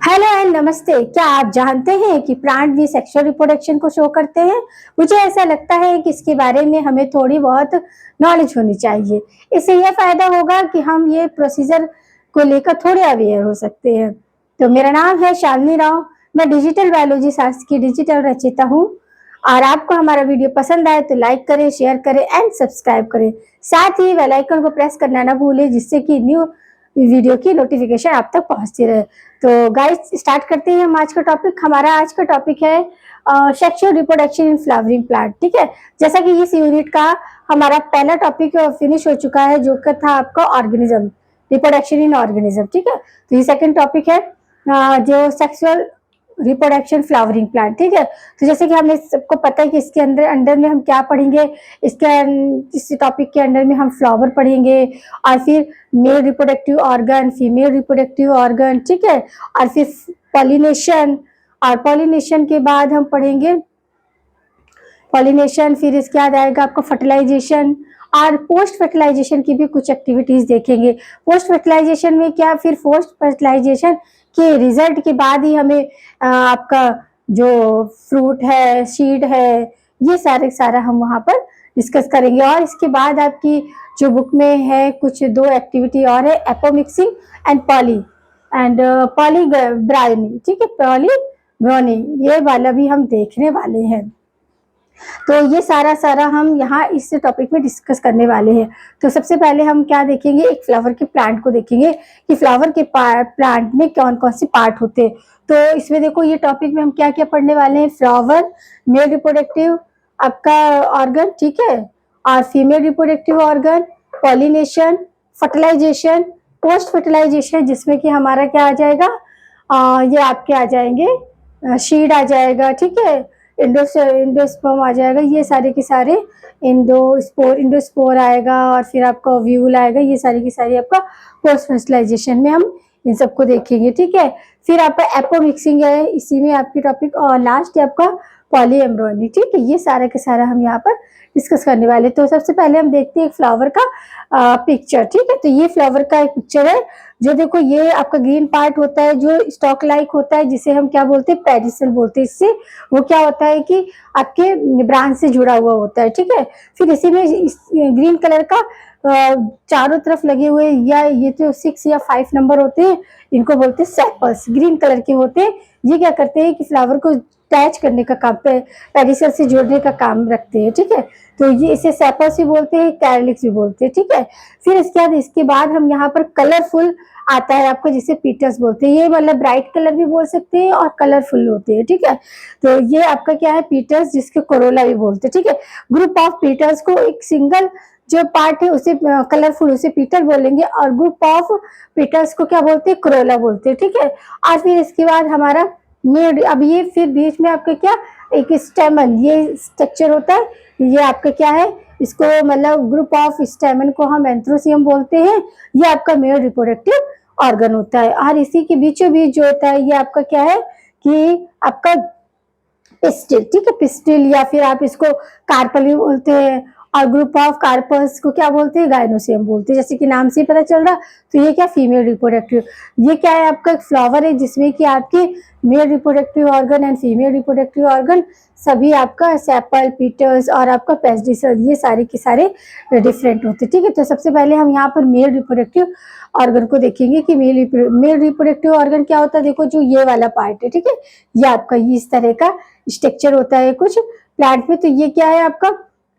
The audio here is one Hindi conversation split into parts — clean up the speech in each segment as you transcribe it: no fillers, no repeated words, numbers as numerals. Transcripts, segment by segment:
हेलो एंड नमस्ते। क्या आप जानते हैं कि प्लांट भी सेक्सुअल रिप्रोडक्शन को शो करते हैं? मुझे ऐसा लगता है कि इसके बारे में हमें थोड़ी बहुत नॉलेज होनी चाहिए। इससे यह फायदा होगा कि हम ये प्रोसीजर को लेकर थोड़े अवेयर हो सकते हैं। तो मेरा नाम है शालिनी राव। मैं डिजिटल बायोलॉजी शास्त्र की डिजिटल रचयिता हूँ। और आपको हमारा वीडियो पसंद आए तो लाइक करें, शेयर करें एंड सब्सक्राइब करें। साथ ही बेल आइकन को प्रेस करना ना भूलें, जिससे कि न्यू वीडियो की नोटिफिकेशन आप तक पहुंचती रहे। तो गाइस स्टार्ट करते हैं हम आज का टॉपिक। हमारा आज का टॉपिक है sexual reproduction in flowering plant. ठीक है, जैसा कि इस यूनिट का हमारा पहला टॉपिक फिनिश हो चुका है, जो कि था आपका ऑर्गेनिज्म, रिप्रोडक्शन इन ऑर्गेनिज्म। ठीक है, तो ये सेकंड टॉपिक है जो सेक्सुअल रिप्रोडक्शन फ्लावरिंग प्लांट। ठीक है, तो जैसे कि हमें सबको पता है कि इसके अंदर में हम क्या पढ़ेंगे। इस टॉपिक के अंदर में हम फ्लावर पढ़ेंगे, और फिर male reproductive organ, female reproductive organ. ठीक है, और फिर पॉलिनेशन, और पॉलिनेशन के बाद हम पढ़ेंगे पॉलिनेशन, फिर इसके बाद आएगा आपका फर्टिलाइजेशन, और पोस्ट फर्टिलाइजेशन की भी कुछ एक्टिविटीज देखेंगे। पोस्ट फर्टिलाइजेशन में क्या, फिर पोस्ट फर्टिलाइजेशन के रिजल्ट के बाद ही हमें आपका जो फ्रूट है, सीड है, ये सारा हम वहाँ पर डिस्कस करेंगे। और इसके बाद आपकी जो बुक में है कुछ दो एक्टिविटी और है, एपोमिक्सिंग एंड पॉलीब्रायोनी। ठीक है, पॉलीब्रायोनी, ये वाला भी हम देखने वाले हैं। तो ये सारा हम यहाँ इस टॉपिक में डिस्कस करने वाले हैं। तो सबसे पहले हम क्या देखेंगे, एक फ्लावर के प्लांट को देखेंगे कि फ्लावर के प्लांट में कौन कौन से पार्ट होते हैं। तो इसमें देखो, ये टॉपिक में हम क्या क्या पढ़ने वाले हैं। फ्लावर, मेल रिप्रोडक्टिव आपका ऑर्गन, ठीक है, और female reproductive organ, pollination, fertilisation, post fertilisation, जिसमें कि हमारा क्या आ जाएगा, ये आपके आ जाएंगे शीड आ जाएगा। ठीक है, इंडोस्पर्म आ जाएगा, ये सारे के सारे इंडोस्पोर आएगा, और फिर आपका ओव्यूल आएगा। ये सारी की सारी आपका पोस्ट फर्टिलाइजेशन में हम इन सबको देखेंगे। ठीक है, फिर आपका एपोमिक्सिंग है, इसी में आपकी टॉपिक, और लास्ट है आपका पॉलीएम्ब्रॉयडरी। ठीक है, ये सारा के सारा हम यहाँ पर डिस्कस करने वाले। तो सबसे पहले हम देखते हैं एक फ्लावर का पिक्चर। ठीक है, तो ये फ्लावर का एक पिक्चर है, जो देखो ये आपका ग्रीन पार्ट होता है, जो स्टॉक लाइक होता है, जिसे हम क्या बोलते हैं, पेडिसल बोलते हैं। इससे वो क्या होता है कि आपके ब्रांच से जुड़ा हुआ होता है। ठीक है, फिर इसी में ग्रीन कलर का चारों तरफ लगे हुए, या ये तो 6 या 5 नंबर होते हैं, इनको बोलते हैं सेपल्स, ग्रीन कलर के होते हैं। ये क्या करते हैं कि फ्लावर को अटैच करने का काम, पेडिसल से जोड़ने का काम रखते हैं। ठीक है, तो ये इसे सेपल्स भी बोलते हैं, कैरलिक्स भी बोलते हैं। ठीक है, फिर इसके बाद हम यहाँ पर कलरफुल आता है आपको, जिसे पीटर्स बोलते हैं। ये मतलब ब्राइट कलर भी बोल सकते हैं और कलरफुल होते हैं। ठीक है, तो ये आपका क्या है, पीटर्स, जिसके कोरोला भी बोलते हैं। ठीक है, ग्रुप ऑफ पीटर्स को, एक सिंगल जो पार्ट है उसे कलरफुल, उसे पीटर बोलेंगे, और ग्रुप ऑफ पीटर्स को क्या बोलते हैं, कोरोला बोलते हैं। ठीक है, और फिर इसके बाद हमारा अब ये फिर बीच में आपका क्या, एक स्टेमन, ये स्ट्रक्चर होता है। ये आपका क्या है, इसको मतलब ग्रुप ऑफ स्टेमन को हम एंथ्रोसियम बोलते हैं। ये आपका मेल रिप्रोडक्टिव ऑर्गन होता है। और इसी के बीचों बीच जो होता है, ये आपका क्या है कि आपका पिस्टिल। ठीक है, पिस्टिल, या फिर आप इसको कार्पल भी बोलते हैं, और ग्रुप ऑफ कार्पस को क्या बोलते हैं, गाइनोसियम बोलते हैं। जैसे कि नाम से ही पता चल रहा, तो ये क्या, फीमेल रिप्रोडक्टिव। ये क्या है, आपका एक फ्लावर है, जिसमें कि आपके male reproductive organ and female reproductive organ सभी आपका सेपल, पीटर्स और आपका पेस्टिसल, ये सारे के सारे डिफरेंट होते हैं। ठीक है, तो सबसे पहले हम यहाँ पर मेल रिप्रोडक्टिव ऑर्गन को देखेंगे कि मेल रिप्रोडक्टिव ऑर्गन क्या होता है। देखो, जो ये वाला पार्ट है, ठीक है, ये आपका ये इस तरह का स्ट्रक्चर होता है कुछ प्लांट में। तो ये क्या है, आपका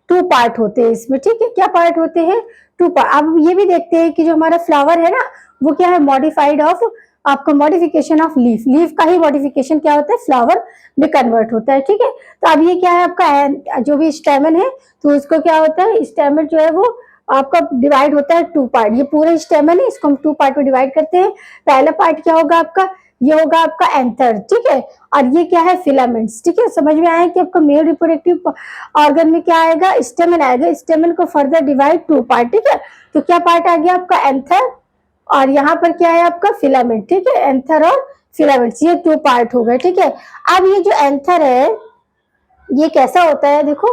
2 पार्ट होते हैं इसमें। ठीक है, क्या पार्ट होते हैं, 2 पार्ट। अब ये भी देखते हैं कि जो हमारा फ्लावर है ना, वो क्या है, मॉडिफाइड ऑफ आपका मॉडिफिकेशन ऑफ लीफ का ही मॉडिफिकेशन क्या होता है, फ्लावर में कन्वर्ट होता है। ठीक है, तो अब ये क्या है, आपका जो भी स्टेमन है, तो इसको क्या होता है, स्टेमन जो है वो आपका डिवाइड होता है 2 पार्ट। ये पूरे स्टेमन है, इसको हम 2 पार्ट में डिवाइड करते हैं। पहला पार्ट क्या होगा आपका, ये होगा आपका एंथर। ठीक है, और ये क्या है, फिलामेंट्स। ठीक है, समझ में आया कि आपका मेल रिप्रोडक्टिव ऑर्गन में क्या आएगा, स्टेमन आएगा। स्टेमन को फर्दर डिवाइड 2 पार्ट। ठीक है, तो क्या पार्ट आ गया आपका, एंथर, और यहाँ पर क्या है आपका फिलामेंट। ठीक है, एंथर और फिलामेंट्स, ये 2 पार्ट हो गए। ठीक है, अब ये जो एंथर है, ये कैसा होता है, देखो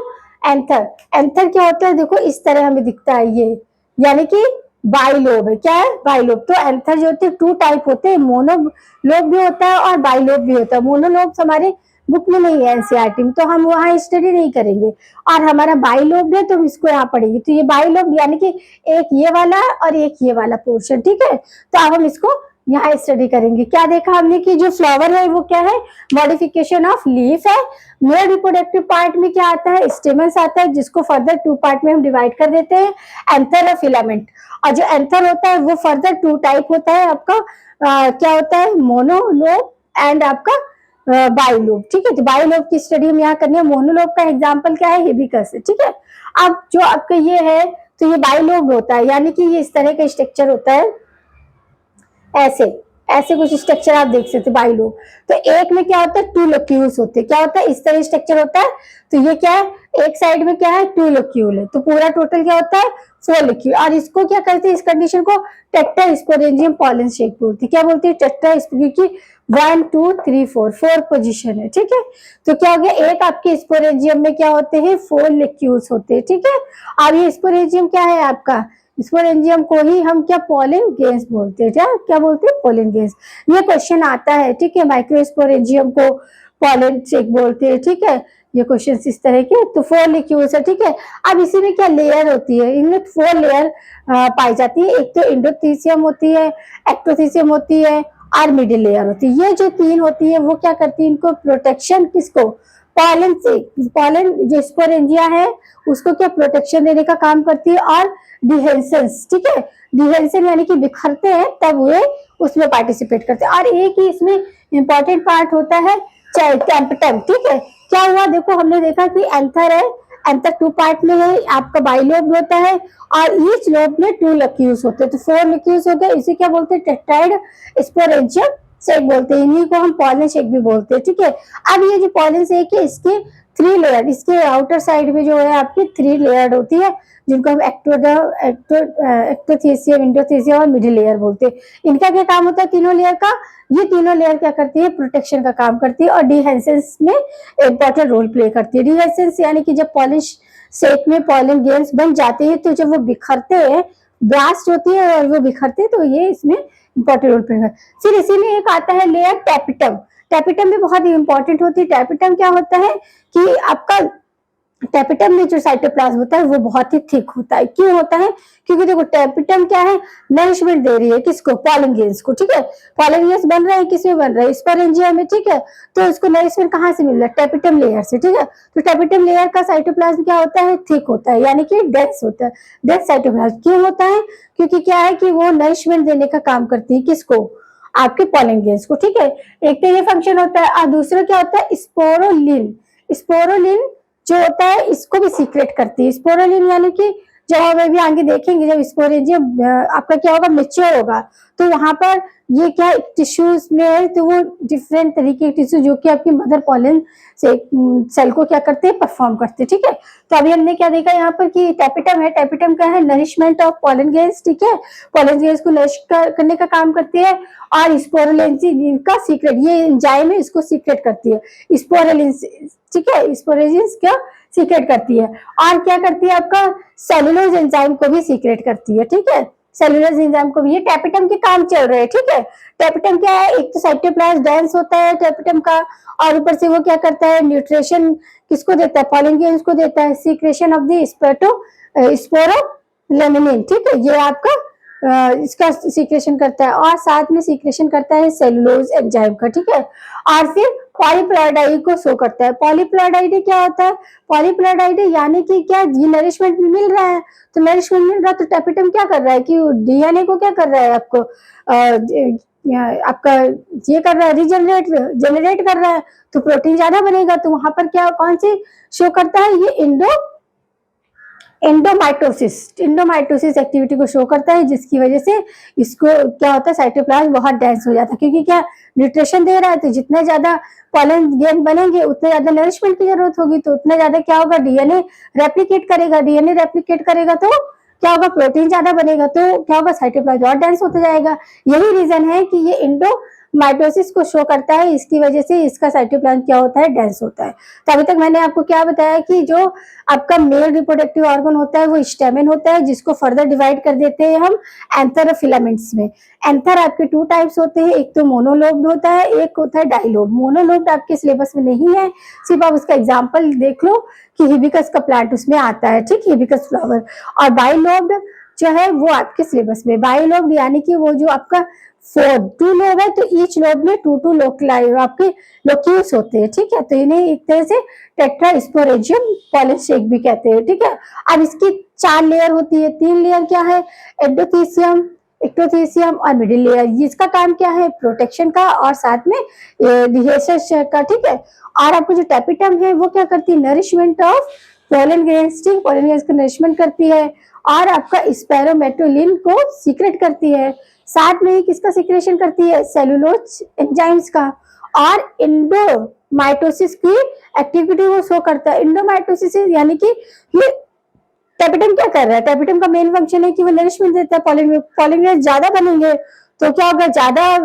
एंथर क्या होता है, देखो इस तरह हमें दिखता है ये, यानी कि बाइलोब है। क्या है? बाइलोब। तो एंथर जो होते हैं 2 टाइप होते हैं, मोनोलोब भी होता है और बाइलोब भी होता है। मोनोलोब हमारे बुक में नहीं है एनसीईआरटी में, तो हम वहाँ स्टडी नहीं करेंगे। और हमारा बाइलोब है तो हम इसको यहाँ पढ़ेंगे। तो ये बाइलोब यानी कि एक ये वाला और एक ये वाला पोर्शन, ठीक है। तो अब हम इसको यहाँ स्टडी करेंगे। क्या देखा हमने कि जो फ्लावर है वो क्या है? मॉडिफिकेशन ऑफ लीफ है। मेल रिप्रोडक्टिव पार्ट में क्या आता है? स्टेमन्स आता है, जिसको फर्दर 2 पार्ट में हम डिवाइड कर देते हैं, एंथर और फिलामेंट। और जो एंथर होता है वो फर्दर 2 टाइप होता है आपका, क्या होता है? मोनोलोब एंड आपका बाइलोब, ठीक है। तो बाइलोब की स्टडी हम यहाँ करनी है। मोनोलोब का एग्जाम्पल क्या है? हिबिस्कस है, ठीक है। अब जो आपका ये है तो ये बाइलोब होता है, यानी कि ये इस तरह का स्ट्रक्चर होता है, ऐसे ऐसे कुछ स्ट्रक्चर आप देख सकते हैं बाइलोब। तो एक में क्या होता है? 2 लोक्यूल्स होते हैं। क्या होता है? इस तरह स्ट्रक्चर होता है। तो ये क्या है? एक साइड में क्या है? 2 लोक्यूल है। तो पूरा टोटल क्या होता है? 4 लोक्यूल। और इसको क्या करते हैं? इस कंडीशन को टेट्रास्पोरेंजियम पॉलन शेक बोलते हैं। क्या बोलते हैं? टेट्रा, क्योंकि 1 2 3 4 पोजीशन है, ठीक है। तो क्या हो गया? एक आपके स्पोरेंजियम में क्या होते हैं? 4 लोक्यूल्स होते हैं, ठीक है। अब ये स्पोरेंजियम क्या है आपका? स्पोरेंजियम को ही हम क्या पोलन गेंस बोलते हैं। क्या बोलते हैं? Pollen gains. ये क्वेश्चन आता है, ठीक है। माइक्रोस्पोरेंजियम को पोलन शेक बोलते हैं, ठीक है। ये क्वेश्चन इस तरह के। तो 4 लिक्यूल्स है, ठीक है। अब इसी में क्या लेयर होती है? इनमें 4 लेयर पाई जाती है। एक तो इंडोथीसियम होती है, एक्टोथीसियम होती है और मिडिल लेयर होती है। ये जो 3 होती है वो क्या करती है? इनको प्रोटेक्शन, किसको? पॉलन से। पॉलन जो स्पोरेंजिया है उसको क्या प्रोटेक्शन देने का काम करती है। और डिहेंसेंस, ठीक है। डिहेंसन यानी कि बिखरते हैं तब वे उसमें पार्टिसिपेट करते हैं। और एक ही इसमें इंपॉर्टेंट पार्ट होता है टेम्पटम, ठीक है। क्या हुआ? देखो हमने देखा कि एंथर है, एंथर 2 पार्ट में है, आपका बाइलोब होता है और ईच लोब में 2 लक्यूल्स होते हैं। तो 4 लक्यूल्स होते हैं। इसे क्या बोलते हैं? टेट्राइड स्पोरेंजियम शेक बोलते हैं। इन्हीं को हम पॉलन शेक भी बोलते हैं, ठीक है। अब ये जो पॉलन शेक है इसके 3 लेयर, इसके आउटर साइड में जो है आपकी 3 लेयर होती है, जिनको हम एक्टोथीसियम, इंडोथीसियम और मिडिल लेयर बोलते हैं। इनका क्या काम होता है? तीनों लेयर का। ये तीनों लेयर क्या करती है? प्रोटेक्शन का काम करती है और डिहेंसेंस में इंपॉर्टेंट रोल प्ले करती है। डिहेंसेंस यानी कि जब पॉलन शेक में पॉलन गेंस बन जाते हैं तो जब वो बिखरते हैं, ब्लास्ट होती है और वो बिखरते हैं, तो ये इसमें इंपॉर्टेंट रोल प्ले करते हैं। फिर इसी में एक आता है लेयर टेपिटम। टेपिटम भी बहुत ही इंपॉर्टेंट होती है। टेपिटम क्या होता है कि आपका टेपिटम में जो साइटोप्लाज्म होता है वो बहुत ही थिक होता है। क्यों होता है? क्योंकि देखो टेपिटम क्या है? नरिशमेंट दे रही है किसको? पॉलन ग्रेन्स को, ठीक है। पॉलन ग्रेन्स बन रहे हैं, किसमें बन रहे हैं? स्पोरेंजियम में, ठीक है। तो इसको नरिशमेंट कहाँ से मिल रहा है? टेपिटम लेयर से, ठीक है। तो टेपिटम लेयर का साइटोप्लाज्म क्या होता है? थिक होता है, यानी कि डेंस होता है। डेंस साइटोप्लाज्म क्यों होता है? क्योंकि क्या है कि वो नरिशमेंट देने का काम करती है, किसको? आपके पॉलन ग्रेन्स को, ठीक है। एक तो ये फंक्शन होता है और दूसरा क्या होता है? स्पोरोलिन। स्पोरोलिन जो होता है इसको भी सीक्रेट करती है। स्पोरोलिन यानी कि जब हम अभी आगे देखेंगे, जब स्पोरेंजियम आपका क्या होगा? मैच्योर होगा, तो वहां पर ये क्या टिश्यूज में है, तो वो डिफरेंट तरीके के टिश्यू जो कि आपकी मदर पॉलन से सेल को क्या करते हैं? परफॉर्म करते हैं, ठीक है। तो अभी हमने क्या देखा यहाँ पर कि टेपिटम है। टेपिटम क्या है? नरिशमेंट ऑफ पॉलन ग्रेन्स, ठीक है। पॉलन ग्रेन्स को नरिश करने का काम करती है। और स्पोरोलिन का सीक्रेट, ये एंजाइम है, इसको सीक्रेट करती है स्पोरोलिन, ठीक है। स्पोरेजिन क्या सीक्रेट करती है। और क्या करती है? आपका सेलुलोज एंजाइम को भी सीक्रेट करती है, ठीक है। सेलुलोज एंजाइम को भी, ये टेपिटम के काम चल रहे हैं, ठीक है। टेपिटम क्या है? एक तो साइटोप्लाज्म डेंस होता है टेपिटम का, और ऊपर से वो क्या करता है? न्यूट्रिशन किसको देता है? पॉलन ग्रेन्स को देता है। सीक्रेशन ऑफ द स्पोरोलेमिनिन, ठीक है। ये आपका इसका सीक्रेशन करता है और साथ में सीक्रेशन करता है सेलुलोज एंजाइम का, ठीक है। और फिर पॉलीप्लोराइड को शो करता है। पॉलीप्लोराइड क्या होता है? पॉलीप्लोराइड यानी कि क्या? ये नरिशमेंट मिल रहा है, तो नरिशमेंट मिल रहा है तो टेपिटम क्या कर रहा है कि डीएनए को क्या कर रहा है? आपको आपका ये कर रहा है, जनरेट कर रहा है, तो प्रोटीन ज्यादा बनेगा। तो वहां पर क्या, कौन सी शो करता है? ये एंडोमाइटोसिस एक्टिविटी को शो करता है, जिसकी वजह से इसको क्या होता है? साइटोप्लाज्म बहुत डेंस हो जाता है, क्योंकि क्या न्यूट्रिशन दे रहा है। तो जितने ज्यादा पॉलन ग्रेन बनेंगे उतने ज्यादा नरिशमेंट की जरूरत होगी, तो उतना ज्यादा क्या होगा? डीएनए रेप्लिकेट करेगा। डीएनए रेप्लिकेट करेगा तो क्या होगा? प्रोटीन ज्यादा बनेगा, तो क्या होगा? साइटोप्लाज्म और डेंस होता जाएगा। यही रीजन है कि ये माइटोसिस को शो करता है, इसकी वजह से इसका साइटोप्लाज्म क्या होता है, डेंस होता है। तो अभी तक मैंने आपको क्या बताया कि जो आपका मेल रिप्रोडक्टिव ऑर्गन होता है वो स्टेमेन होता है, जिसको फर्दर डिवाइड कर देते हैं हम एंथर और फिलामेंट्स में। एंथर आपके 2 टाइप्स होते हैं, एक तो मोनोलोब्ड होता है, एक होता है डाइलोब। मोनोलोब्ड आपके सिलेबस में नहीं है, सिर्फ आप उसका एग्जाम्पल देख लो कि हिबिस्कस का प्लांट उसमें आता है, ठीक, हिबिस्कस फ्लावर। और बाइलोब्ड जो है वो आपके सिलेबस में, बाइलोब्ड यानी कि वो जो आपका 2 लोब है, तो ईच लोब में 2 लोकलाई आपके लोक्यूल्स होते हैं, ठीक है। तो इन्हें एक तरह से टेट्रास्पोरेंजियम पॉलन शेक भी कहते हैं, ठीक है। अब इसकी 4 लेयर होती है, 3 लेयर क्या है, एंडोथीसियम, एक्टोथीसियम और मिडिल लेयर। इसका काम क्या है, प्रोटेक्शन का और साथ में डिहेशन का, ठीक है। और आपको जो टेपिटम है वो क्या करती है, नरिशमेंट ऑफ पोलन ग्रेन्स, ठीक, पोलन ग्रेन्स को नरिशमेंट करती है और आपका स्पेरोमेटोलिन को सीक्रेट करती है। साथ में ही किसका सीक्रेशन करती है, सेलुलोज एंजाइम्स का। और इंडोमाइटोसिस की एक्टिविटी वो शो करता है। इंडोमाइटोसिस यानी कि ये टेपिटम क्या कर रहा है, टेपिटम का मेन फंक्शन है कि वो नरिशमेंट देता है, पॉलन ग्रेन्स ज्यादा बनेंगे तो क्या होगा, ज्यादा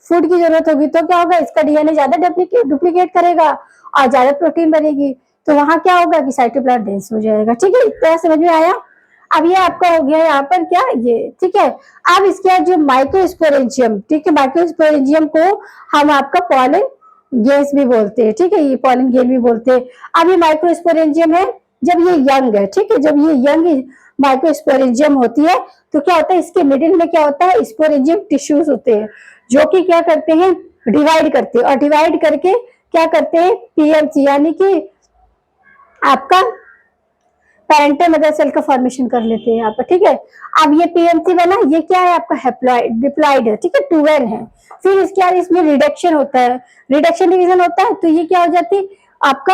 फूड की जरूरत होगी तो क्या होगा, इसका डीएनए ज्यादा डुप्लीकेट करेगा और ज्यादा प्रोटीन बनेगी, तो वहां क्या होगा कि साइटोप्लाज्म डेंस हो जाएगा, ठीक है। इतना समझ में आया। अब ये आपका हो गया यहाँ पर क्या, ये ठीक है। अब इसके बाद जो माइक्रोस्पोरेंजियम, ठीक है, माइक्रोस्पोरेंजियम को हम आपका पॉलन गेन्स भी बोलते हैं, ठीक है, ये पॉलन गेन भी बोलते हैं। अब ये माइक्रोस्पोरेंजियम है जब ये यंग है, ठीक है, जब ये यंग माइक्रोस्पोरेंजियम होती है तो क्या होता है, इसके मिडिल में क्या होता है, स्पोरेंजियम टिश्यूज होते हैं जो कि क्या करते हैं, डिवाइड करते हैं और डिवाइड करके क्या करते हैं, पीएमसी यानी कि आपका पेरेंटल मदर सेल का फॉर्मेशन कर लेते हैं यहाँ पर, ठीक है। अब ये पीएमसी बना, ये क्या है आपका हैप्लॉइड डिप्लॉइड है, ठीक है, 2n है। फिर इसके बाद इसमें रिडक्शन होता है, रिडक्शन डिवीजन होता है, तो ये क्या हो जाती है आपका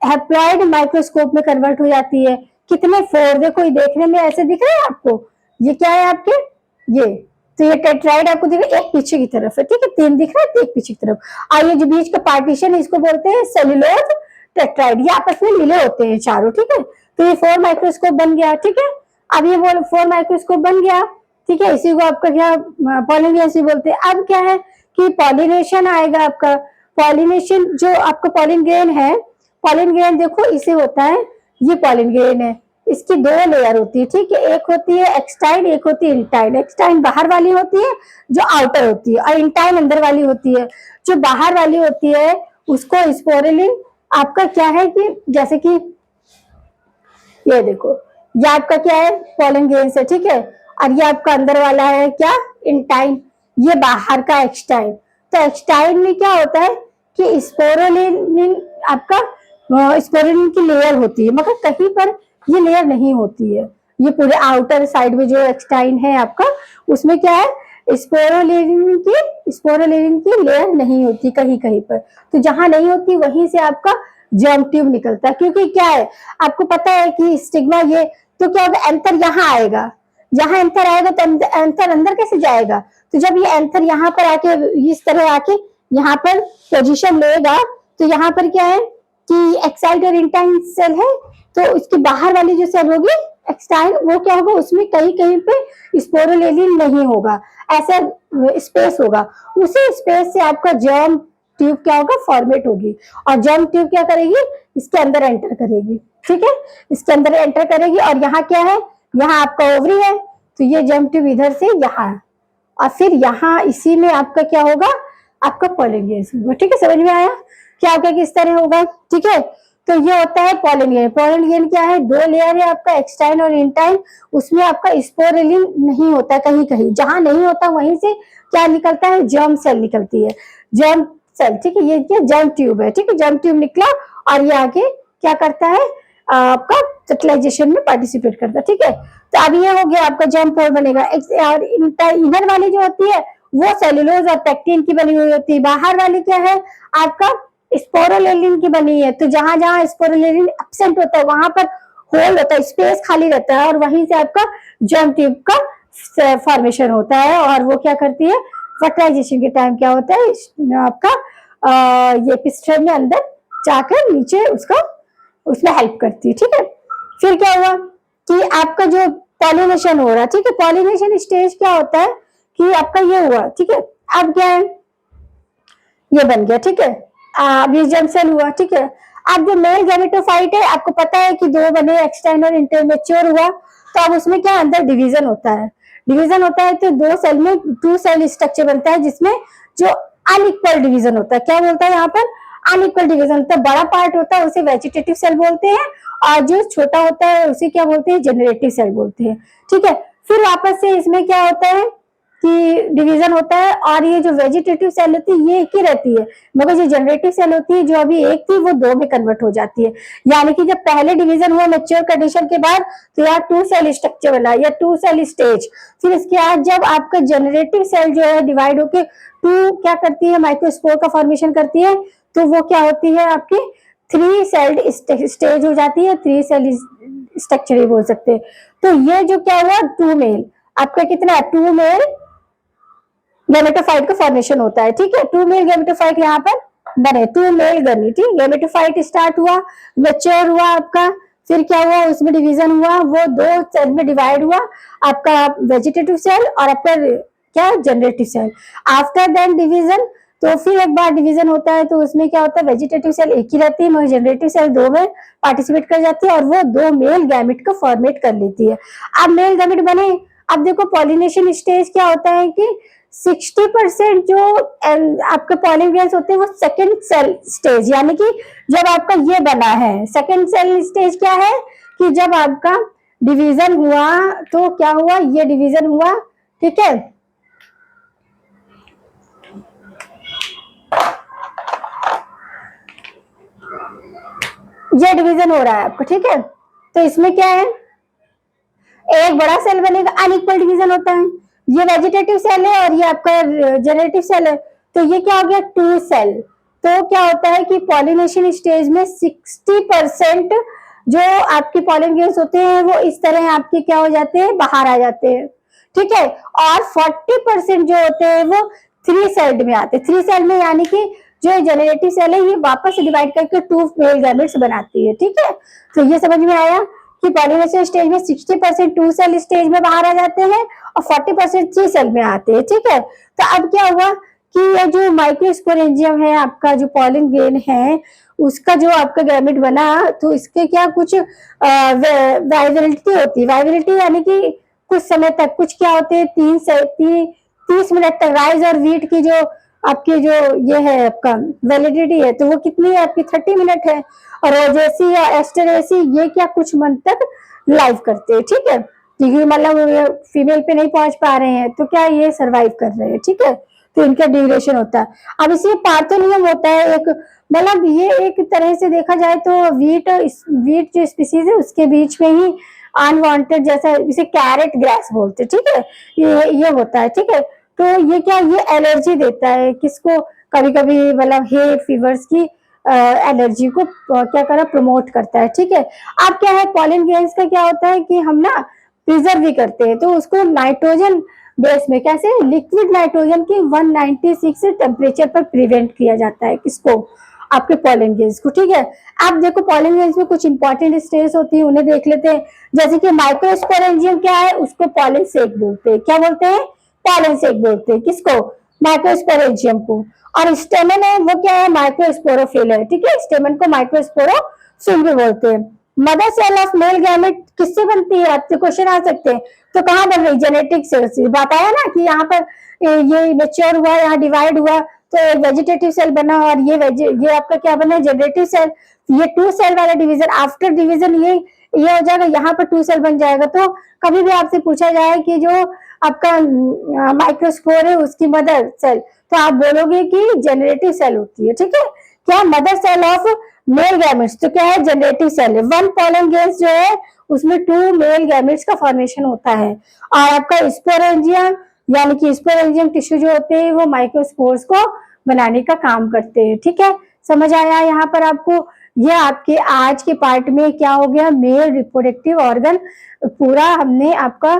हैप्लॉइड माइक्रोस्कोप में कन्वर्ट हो जाती है। कितने 4, देखो ये देखने में ऐसे दिख रहा है आपको, ये क्या है आपके, ये तो ये टेट्राइड आपको दिख रहा है, एक पीछे की तरफ है, ठीक है, 3 दिख रहा है, एक पीछे की तरफ। और ये जो बीच का पार्टीशन है इसको बोलते हैं सेलुलोज टेट्राइड, ये आपस में मिले होते हैं चारों, ठीक है। तो ये 4 माइक्रोस्कोप बन गया, ठीक है। अब ये 4 माइक्रोस्कोप बन गया, ठीक है, इसी को आपका क्या पॉलिन गेन्स बोलते हैं। अब क्या है कि पॉलिनेशन आएगा आपका, पॉलिनेशन जो आपका पॉलिन ग्रेन है, पॉलिन ग्रेन देखो इसे होता है, ये पॉलिन ग्रेन है, इसकी 2 लेयर होती है, ठीक है, एक होती है एक्सटाइन, एक होती है इंटाइन। एक्सटाइन बाहर वाली होती है जो आउटर होती है और इंटाइन अंदर वाली होती है। जो बाहर वाली होती है उसको स्पोरुलिन आपका क्या है कि जैसे कि ये देखो, ये आपका क्या है, पॉलन ग्रेन्स है, ठीक है, और ये आपका अंदर वाला है क्या, इंटाइन, ये बाहर का एक्सटाइन। तो एक्सटाइन में क्या होता है कि स्पोरुलिन आपका स्पोरुलिन की लेयर होती है, मगर कहीं पर ये लेयर नहीं होती है। ये पूरे आउटर साइड में जो एक्सटाइन है आपका, उसमें क्या है, स्पोरुलिन की लेयर नहीं होती कहीं कहीं पर। तो जहां नहीं होती वहीं से आपका जर्म ट्यूब निकलता है, क्योंकि क्या है आपको पता है कि स्टिग्मा ये, तो क्या होगा, एंथर यहाँ आएगा, जहां एंथर आएगा तो एंथर अंदर कैसे जाएगा, तो जब ये एंथर यहाँ पर आके इस तरह आके यहाँ पर पोजीशन लेगा, तो यहाँ पर क्या है कि एक्साइड और इंटाइन सेल है, तो उसकी बाहर वाली जो सेल होगी एक्सटाइन, वो क्या होगा, उसमें कहीं कहीं पे स्पोरुलिन नहीं होगा, ऐसा स्पेस होगा। उसी स्पेस से आपका जर्म ट्यूब क्या होगा, फॉर्मेट होगी, और जर्म ट्यूब क्या करेगी, इसके अंदर एंटर करेगी, ठीक है, इसके अंदर एंटर करेगी। और यहाँ क्या है, यहाँ आपका ओवरी है, तो ये जर्म ट्यूब इधर से यहाँ, और फिर यहाँ इसी में आपका क्या होगा, आपका पॉलन ग्रेन्स होगा, ठीक है, समझ में आया क्या होगा, किस तरह होगा, ठीक है। तो ये होता है पॉलन ग्रेन। पॉलन ग्रेन क्या है, 2 लेयर है आपका, एक्सटाइन और इंटाइन, उसमें आपका स्पोरुलिन नहीं होता, कहीं कहीं जहां नहीं होता वहीं से क्या निकलता है, जर्म सेल निकलती है, जर्म सेल, ठीक है, ये क्या जर्म ट्यूब है, ठीक है, जर्म ट्यूब निकला और ये आगे क्या करता है, आपका फर्टिलाइजेशन में पार्टिसिपेट करता है, ठीक है। तो अब ये हो गया आपका जर्म पोर बनेगा। और इनर वाली जो होती है वो सेलुलोज और पेक्टिन की बनी हुई होती है, बाहर वाली क्या है आपका स्पोरुलिन की बनी है। तो जहां जहां स्पोरुलिन एब्सेंट होता है वहां पर होल होता है, स्पेस खाली रहता है, और वहीं से आपका जर्म ट्यूब का फॉर्मेशन होता है। और वो क्या करती है, फर्टिलाइजेशन के टाइम क्या होता है आपका ये पिस्टन में अंदर जाकर नीचे उसका उसमें हेल्प करती है, ठीक है। फिर क्या हुआ कि आपका जो पॉलिनेशन हो रहा है, ठीक है, पॉलिनेशन स्टेज क्या होता है कि आपका ये हुआ, ठीक है, अब क्या है, ये बन गया, ठीक है। अब ये जर्म सेल हुआ, ठीक है। अब जो मेल गैमेटोफाइट है, आपको पता है कि दो बने, एक्सटर्नल और इंटरमेच्योर हुआ, तो अब उसमें क्या अंदर डिवीजन होता है, डिवीजन होता है तो दो सेल में टू सेल स्ट्रक्चर बनता है, जिसमें जो अनइक्वल डिवीजन होता है, क्या बोलता है यहाँ पर, अनइक्वल डिवीजन होता है। बड़ा पार्ट होता है उसे वेजिटेटिव सेल बोलते हैं, और जो छोटा होता है उसे क्या बोलते हैं, जनरेटिव सेल बोलते हैं, ठीक है। फिर वापस से इसमें क्या होता है कि डिवीजन होता है, और ये जो वेजिटेटिव सेल होती है ये एक ही रहती है, मगर जो जनरेटिव सेल होती है जो अभी एक थी वो दो में कन्वर्ट हो जाती है। यानी कि जब पहले डिवीजन हुआ मैच्योर कंडीशन के बाद, तो यहाँ टू सेल स्ट्रक्चर बना या टू सेल स्टेज। फिर इसके बाद जब आपका जनरेटिव सेल जो है डिवाइड होके टू क्या करती है, माइक्रोस्पोर का फॉर्मेशन करती है, तो वो क्या होती है आपकी थ्री सेल्ड स्टेज हो जाती है, थ्री सेल स्ट्रक्चर ही बोल सकते हैं। तो ये जो क्या हुआ, टू मेल, आपका कितना, टू मेल गैमेटोफाइट का फॉर्मेशन होता है, ठीक है। टू मेल गैमेटोफाइट यहाँ पर बने, टू मेल गनी, ठीक। गैमेटोफाइट स्टार्ट हुआ, मैच्योर हुआ आपका, फिर क्या हुआ, उसमें डिवीजन हुआ, वो दो सेल में डिवाइड हुआ, आपका वेजिटेटिव सेल और आपका क्या generative cell. After then division, तो फिर एक बार डिवीजन होता है तो उसमें क्या होता है, वेजिटेटिव सेल एक ही रहती है मगर जनरेटिव सेल दो में पार्टिसिपेट कर जाती है, और वो दो मेल गैमेट को फॉर्मेट कर लेती है। अब मेल गैमेट बने, अब देखो पॉलिनेशन स्टेज क्या होता है कि 60% जो आपके पॉलिन ग्रेन्स होते हैं वो सेकेंड सेल स्टेज, यानी कि जब आपका ये बना है सेकेंड सेल स्टेज, क्या है कि जब आपका डिवीजन हुआ तो क्या हुआ, ये डिवीजन हुआ, ठीक है। ये डिवीजन हो रहा है आपका, ठीक है। तो इसमें क्या है, एक बड़ा सेल बनेगा, अनइक्वल डिवीजन होता है, ये वेजिटेटिव सेल है और ये आपका जनरेटिव सेल है, तो ये क्या हो गया, टू सेल। तो क्या होता है कि पॉलिनेशन स्टेज में 60% जो आपके पॉलिन ग्रेन्स होते हैं वो इस तरह आपके क्या हो जाते हैं, बाहर आ जाते हैं, ठीक है। और 40% जो होते हैं वो थ्री सेल्ड में आते हैं, थ्री सेल में, यानी कि जो जनरेटिव सेल है ये वापस डिवाइड करके टू मेल गैमेट्स बनाती है, ठीक है। तो ये समझ में आया कि पॉलिनेशन स्टेज में 60% टू सेल स्टेज में बाहर आ जाते हैं और 40% थ्री सेल में आते हैं, ठीक है। तो अब क्या हुआ कि ये जो माइक्रोस्पोरेंजियम है आपका, जो पॉलिन ग्रेन है उसका जो आपका गैमेट बना, तो इसके क्या कुछ वाइबिलिटी होती है, वाइबिलिटी यानी कि कुछ समय तक, कुछ क्या होते हैं 30 मिनट तक, राइस और वीट की जो आपकी जो ये है आपका वैलिडिटी है, तो वो कितनी है आपकी 30 मिनट है। और रोजेसी या एस्टरेसी ये क्या कुछ मंथ तक लाइव करते हैं, ठीक है, क्योंकि मतलब फीमेल पे नहीं पहुंच पा रहे हैं तो क्या ये सरवाइव कर रहे हैं, ठीक है। तो इनका ड्यूरेशन होता है। अब इसी पार्थेनियम होता है एक, मतलब ये एक तरह से देखा जाए तो वीट जो स्पीसीज है उसके बीच में ही अनवांटेड, जैसा इसे कैरेट ग्रास बोलते हैं, ठीक है, ये होता है, ठीक है। तो ये क्या, ये एलर्जी देता है किसको, कभी कभी मतलब हे फीवर्स की एलर्जी को क्या करा, प्रमोट करता है, ठीक है। अब क्या है, पॉलिन ग्रेन्स का क्या होता है कि हम ना प्रिजर्व भी करते हैं, तो उसको नाइट्रोजन बेस में, कैसे, लिक्विड नाइट्रोजन की 196 टेम्परेचर पर प्रिवेंट किया जाता है, किसको, आपके पॉलिन ग्रेन्स को, ठीक है। अब देखो पॉलिन ग्रेन्स में कुछ इंपॉर्टेंट स्टेज होती है, उन्हें देख लेते हैं। जैसे कि माइक्रोस्पोरेंजियम क्या है, उसको पॉलिन सेक बोलते हैं, क्या बोलते हैं, पॉलिन सेक बोलते हैं, किसको, माइक्रोस्पोरेंजियम को। और स्टेमन है वो क्या है, माइक्रोस्पोरोफिल है, ठीक है, स्टेमन को माइक्रोस्पोरोफिल भी बोलते हैं। Mother cell of male gamete किससे बनती है, आपसे क्वेश्चन आ सकते हैं, तो कहाँ बन रही, जेनेटिक सेल से। बताया ना कि यहाँ पर ये मैच्योर हुआ, यहाँ डिवाइड हुआ तो एक वेजिटेटिव सेल बना, और ये आपका क्या बना, जनरेटिव सेल। ये टू सेल वाला डिवीजन, आफ्टर डिवीजन ये हो जाएगा, यहाँ पर टू सेल बन जाएगा। तो कभी भी आपसे पूछा जाए कि जो आपका माइक्रोस्पोर है उसकी मदर सेल, तो आप बोलोगे कि जनरेटिव सेल होती है, ठीक है। क्या, mother cell of male gametes, तो क्या है, जनरेटिव सेल है। वन पॉलन ग्रेन्स जो है उसमें टू मेल गैमेट्स का फॉर्मेशन होता है। और आपका स्पोरेंजियम, यानी कि स्पोरेंजियम टिश्यू जो होते हैं वो माइक्रोस्पोर्स को बनाने का काम करते हैं, ठीक है। समझ आया यहाँ पर आपको। ये आपके आज के पार्ट में क्या हो गया, मेल रिप्रोडक्टिव ऑर्गन पूरा हमने आपका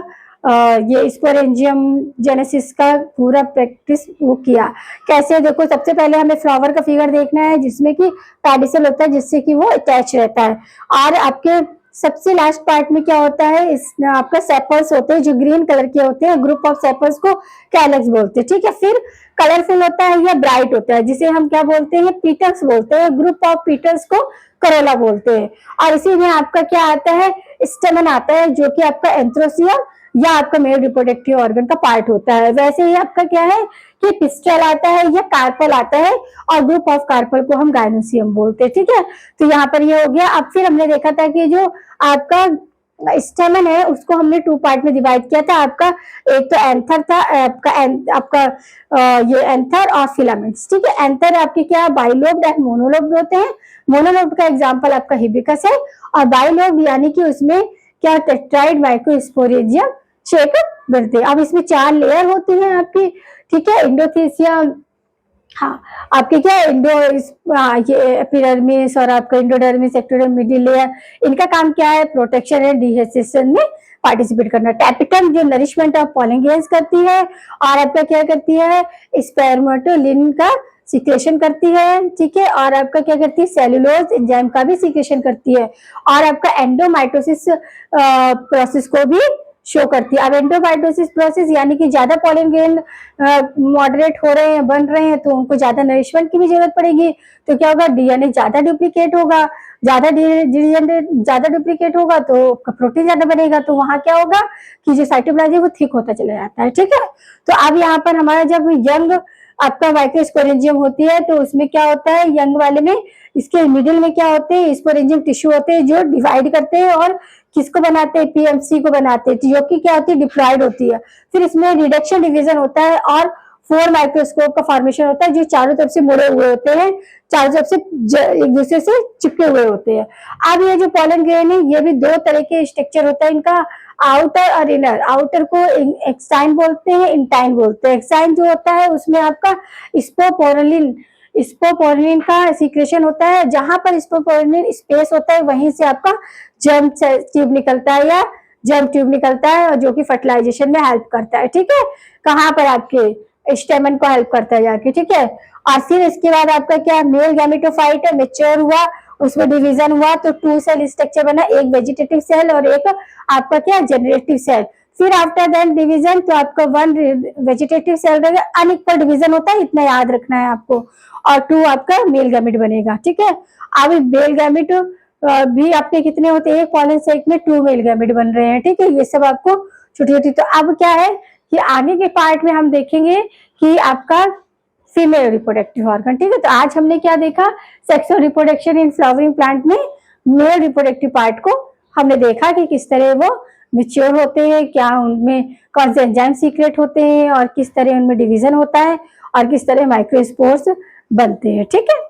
ये स्पोरेंजियम जेनेसिस का पूरा प्रैक्टिस वो किया। कैसे, देखो सबसे पहले हमें फ्लावर का फिगर देखना है जिसमें कि पेडिसल होता है जिससे कि वो अटैच रहता है, और आपके सबसे लास्ट पार्ट में क्या होता है, इस आपका सेपल्स होते हैं जो ग्रीन कलर के होते हैं, ग्रुप ऑफ सेपल्स को कैलक्स बोलते हैं, ठीक है। फिर कलरफुल होता है या ब्राइट होता है जिसे हम क्या बोलते हैं, पीटल्स बोलते हैं, ग्रुप ऑफ पीटल्स को करोला बोलते हैं। और इसी में आपका क्या आता है, स्टेमन आता है जो कि आपका एंथ्रोसियम या आपका मेल रिप्रोडक्टिव ऑर्गन का पार्ट होता है। वैसे ही आपका क्या है कि पिस्टल आता है या कार्पल आता है, और ग्रुप ऑफ कार्पल को हम गायनोसियम बोलते हैं, ठीक है। तो यहाँ पर ये हो गया। अब फिर हमने देखा था कि जो आपका स्टेमन है उसको हमने 2 पार्ट में डिवाइड किया था। आपका एक तो एंथर था, आपका ये एंथर और फिलामेंट्स, ठीक है। एंथर आपके क्या बाइलोब्ड एंड मोनोलोब्ड होते हैं। मोनोलोब्ड का एग्जांपल आपका हिबिस्कस है, और बाइलोब्ड यानी कि उसमें क्या टेट्राइड माइक्रोस्पोरेंजियम शेक बनते हैं। अब इसमें 4 लेयर होती हैं आपकी, ठीक है। इंडोथीसिया, हाँ आपके क्या ये एपिडर्मिस और आपका इंडोडर्मिस, एक्टोडर्मिस, मिडिल लेयर, इनका काम क्या है, प्रोटेक्शन एंड डिहेसिएशन में पार्टिसिपेट करना। टैपिकम जो नरिशमेंट ऑफ पॉलन ग्रेन्स करती है, और आपका क्या करती है, स्पर्मेटोलिन का सिक्रेशन करती है, ठीक है। और आपका क्या करती है, सेलुलोज एंजाइम का भी सिक्रेशन करती है, और आपका एंडोमाइटोसिस प्रोसेस को भी शो करती है। अब एंडोमाइटोसिस प्रोसेस यानी कि ज्यादा पॉलन ग्रेन मॉडरेट हो रहे हैं, बन रहे हैं, तो उनको ज्यादा नरिशमेंट की भी जरूरत पड़ेगी। तो क्या होगा, डीएनए ज्यादा डुप्लीकेट होगा, ज्यादा डुप्लीकेट होगा तो प्रोटीन ज्यादा बनेगा, तो वहां क्या होगा कि जो साइटोप्लाज्म है वो थिक होता चला जाता है, ठीक है। तो अब यहाँ पर हमारा जब यंग आपका माइक्रोस्पोरेंजियम होती है तो उसमें क्या होता है, यंग वाले में इसके मिडिल में क्या होते हैं, स्पोरेंजियम टिश्यू होते हैं जो डिवाइड करते हैं और किसको बनाते हैं, पीएमसी को बनाते हैं, जो कि क्या होती है, डिप्लॉयड होती है। फिर इसमें रिडक्शन डिवीजन होता है और 4 माइक्रोस्कोप का फॉर्मेशन होता है जो चारों तरफ से मुड़े हुए होते हैं, चारों तरफ से एक दूसरे से चिपके हुए होते हैं। अब ये जो पॉलन ग्रेन है ये भी 2 तरह के स्ट्रक्चर होता है इनका, आउटर और इनर। आउटर को एक्साइन बोलते हैं, इंटाइन बोलते हैं। एक्साइन जो होता है उसमें आपका स्पोपोरलिन का सीक्रेशन होता है, जहां पर स्पोपोरलिन स्पेस होता है वहीं से आपका जर्म ट्यूब निकलता है या जर्म ट्यूब निकलता है, और जो कि फर्टिलाइजेशन में हेल्प करता है, ठीक है। कहाँ पर, आपके स्टेमन को हेल्प करता है जाके, ठीक है। और फिर इसके बाद आपका क्या, मेल गैमेटोफाइट है, मेच्योर हुआ, उसमें डिवीजन हुआ तो 2 सेल स्ट्रक्चर बना, एक वेजिटेटिव सेल और एक आपका क्या, जनरेटिव सेल। फिर आफ्टर दैट डिवीजन तो आपका 1 वेजिटेटिव सेल रहेगा, अनइक्वल डिवीजन होता है, इतना याद रखना है आपको, और 2 आपका मेल गैमेट बनेगा, ठीक है। अब मेल गैमेट भी आपके कितने होते हैं, एक पॉलन साइट में 2 मेल गैमेट बन रहे हैं, ठीक है। ये सब आपको छोटी छोटी। तो अब क्या है कि आगे के पार्ट में हम देखेंगे कि आपका फीमेल रिप्रोडक्टिव ऑर्गन, ठीक है। तो आज हमने क्या देखा, sexual reproduction in flowering plant में मेल रिप्रोडक्टिव पार्ट को हमने देखा कि किस तरह वो मैच्योर होते हैं, क्या उनमें कौन से एंजाइम सीक्रेट होते हैं, और किस तरह उनमें डिवीजन होता है, और किस तरह माइक्रोस्पोर्स बनते हैं, ठीक है।